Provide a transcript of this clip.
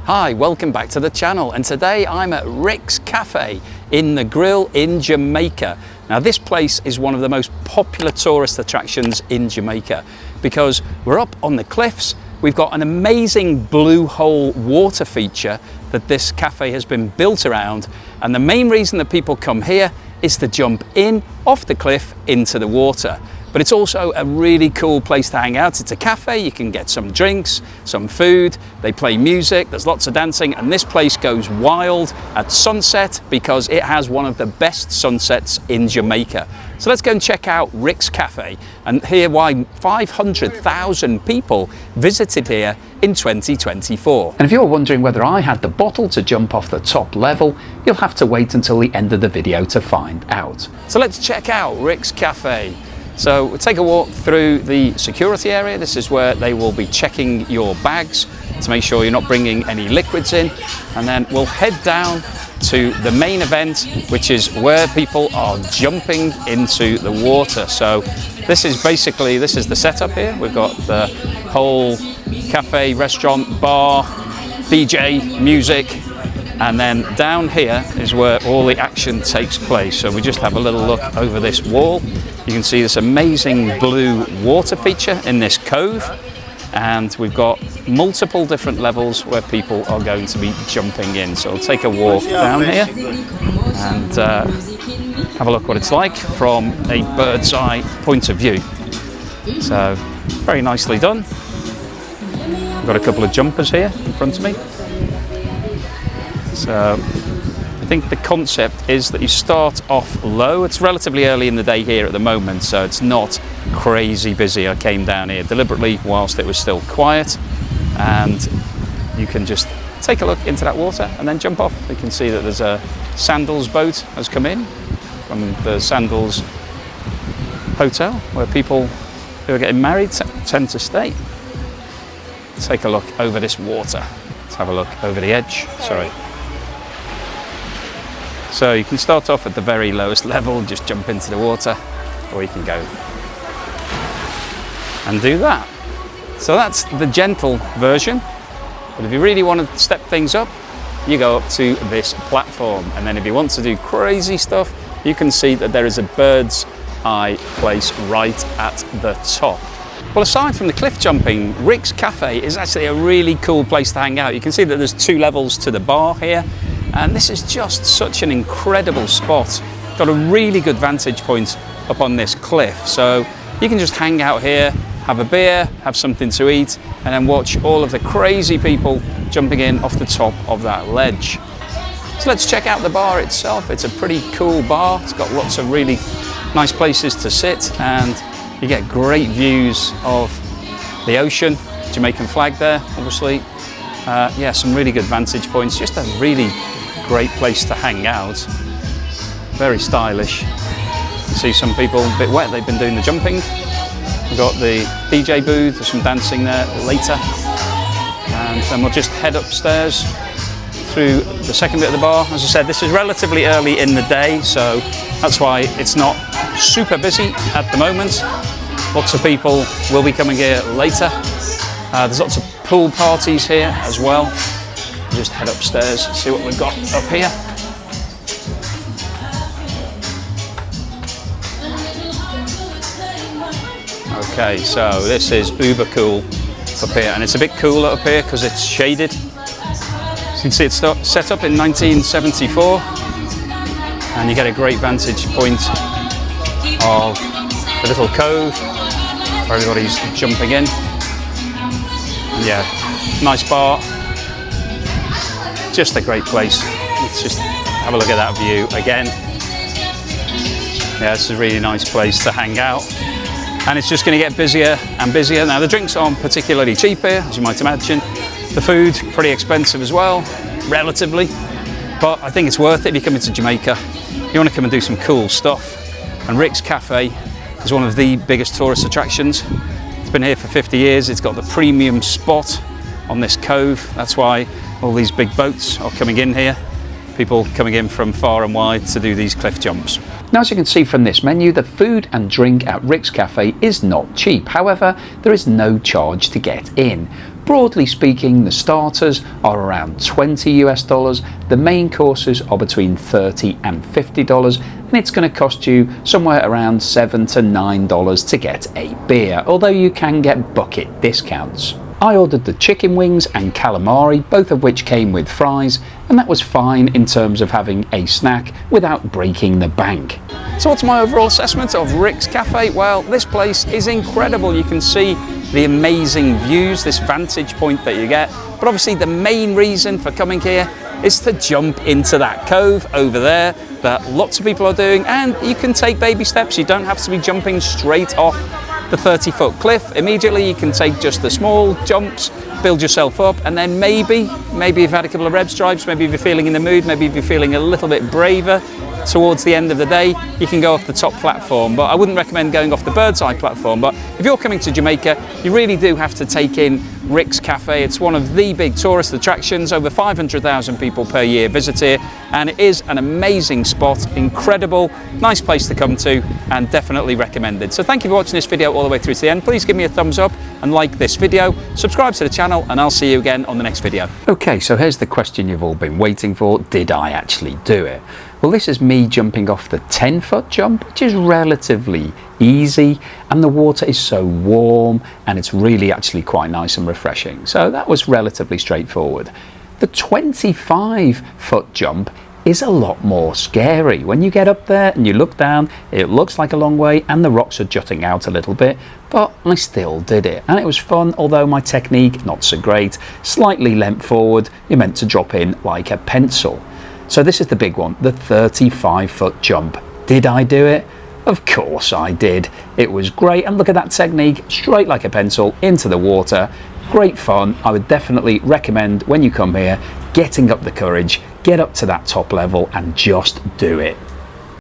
Hi, welcome back to the channel, and today I'm at Rick's Café in Negril in Jamaica. Now this place is one of the most popular tourist attractions in Jamaica because we're up on the cliffs. We've got an amazing blue hole water feature that this cafe has been built around, and the main reason that people come here is to jump in off the cliff into the water. But it's also a really cool place to hang out. It's a cafe, you can get some drinks, some food, they play music, there's lots of dancing, and this place goes wild at sunset because it has one of the best sunsets in Jamaica. So let's go and check out Rick's Café and hear why 500,000 people visited here in 2024. And if you're wondering whether I had the bottle to jump off the top level, you'll have to wait until the end of the video to find out. So let's check out Rick's Café. So we'll take a walk through the security area. This is where they will be checking your bags to make sure you're not bringing any liquids in. And then we'll head down to the main event, which is where people are jumping into the water. So this is the setup here. We've got the whole cafe, restaurant, bar, DJ, music. And then down here is where all the action takes place. So we just have a little look over this wall. You can see this amazing blue water feature in this cove. And we've got multiple different levels where people are going to be jumping in. So we'll take a walk down here and have a look what it's like from a bird's eye point of view. So very nicely done. I've got a couple of jumpers here in front of me. So I think the concept is that you start off low. It's relatively early in the day here at the moment, so it's not crazy busy. I came down here deliberately whilst it was still quiet, and you can just take a look into that water and then jump off. You can see that there's a Sandals boat has come in from the Sandals hotel where people who are getting married tend to stay. Take a look over this water. Let's have a look over the edge. Sorry. So you can start off at the very lowest level, just jump into the water, or you can go and do that. So that's the gentle version. But if you really want to step things up, you go up to this platform. And then if you want to do crazy stuff, you can see that there is a bird's eye place right at the top. Well, aside from the cliff jumping, Rick's Café is actually a really cool place to hang out. You can see that there's 2 levels to the bar here. And this is just such an incredible spot. Got a really good vantage point up on this cliff. So you can just hang out here, have a beer, have something to eat, and then watch all of the crazy people jumping in off the top of that ledge. So let's check out the bar itself. It's a pretty cool bar. It's got lots of really nice places to sit, and you get great views of the ocean, Jamaican flag there, obviously. Yeah, some really good vantage points. Just a really great place to hang out. Very stylish. See some people a bit wet, they've been doing the jumping. We've got the DJ booth, there's some dancing there later. And then we'll just head upstairs through the second bit of the bar. As I said, this is relatively early in the day, so that's why it's not super busy at the moment. Lots of people will be coming here later. There's lots of pool parties here as well. Just head upstairs, see what we've got up here. Okay, so this is uber cool up here, and it's a bit cooler up here because it's shaded. So you can see it's set up in 1974, and you get a great vantage point of the little cove where everybody's jumping in. And yeah, nice bar. Just a great place. Let's just have a look at that view again. Yeah, it's a really nice place to hang out. And it's just going to get busier and busier. Now the drinks aren't particularly cheap here, as you might imagine. The food, pretty expensive as well, relatively. But I think it's worth it if you come into Jamaica. You want to come and do some cool stuff. And Rick's Café is one of the biggest tourist attractions. It's been here for 50 years. It's got the premium spot on this cove. That's why all these big boats are coming in here. People coming in from far and wide to do these cliff jumps. Now, as you can see from this menu, the food and drink at Rick's Café is not cheap. However, there is no charge to get in. Broadly speaking, the starters are around $20 US, the main courses are between $30 and $50, and it's going to cost you somewhere around $7 to $9 to get a beer, although you can get bucket discounts. I ordered the chicken wings and calamari, both of which came with fries, and that was fine in terms of having a snack without breaking the bank. So what's my overall assessment of Rick's Café? Well, this place is incredible. You can see the amazing views, this vantage point that you get, but obviously the main reason for coming here is to jump into that cove over there that lots of people are doing, and you can take baby steps. You don't have to be jumping straight off the 30-foot cliff immediately. You can take just the small jumps, build yourself up, and then maybe you've had a couple of reb stripes, maybe if you're feeling in the mood, maybe if you're feeling a little bit braver towards the end of the day, you can go off the top platform. But I wouldn't recommend going off the bird's eye platform. But if you're coming to Jamaica, you really do have to take in Rick's Café. It's one of the big tourist attractions. Over 500,000 people per year visit here, and it is an amazing spot, incredible, nice place to come to, and definitely recommended. So thank you for watching this video all the way through to the end. Please give me a thumbs up and like this video, subscribe to the channel, and I'll see you again on the next video. Okay, so here's the question you've all been waiting for. Did I actually do it? Well, this is me jumping off the 10-foot jump, which is relatively easy, and the water is so warm and it's really actually quite nice and refreshing. So that was relatively straightforward. The 25-foot jump is a lot more scary. When you get up there and you look down, it looks like a long way and the rocks are jutting out a little bit, but I still did it and it was fun, although my technique not so great. Slightly leant forward, you're meant to drop in like a pencil. So this is the big one, the 35-foot jump. Did I do it? Of course I did. It was great, and look at that technique, straight like a pencil into the water. Great fun. I would definitely recommend when you come here, getting up the courage, get up to that top level and just do it.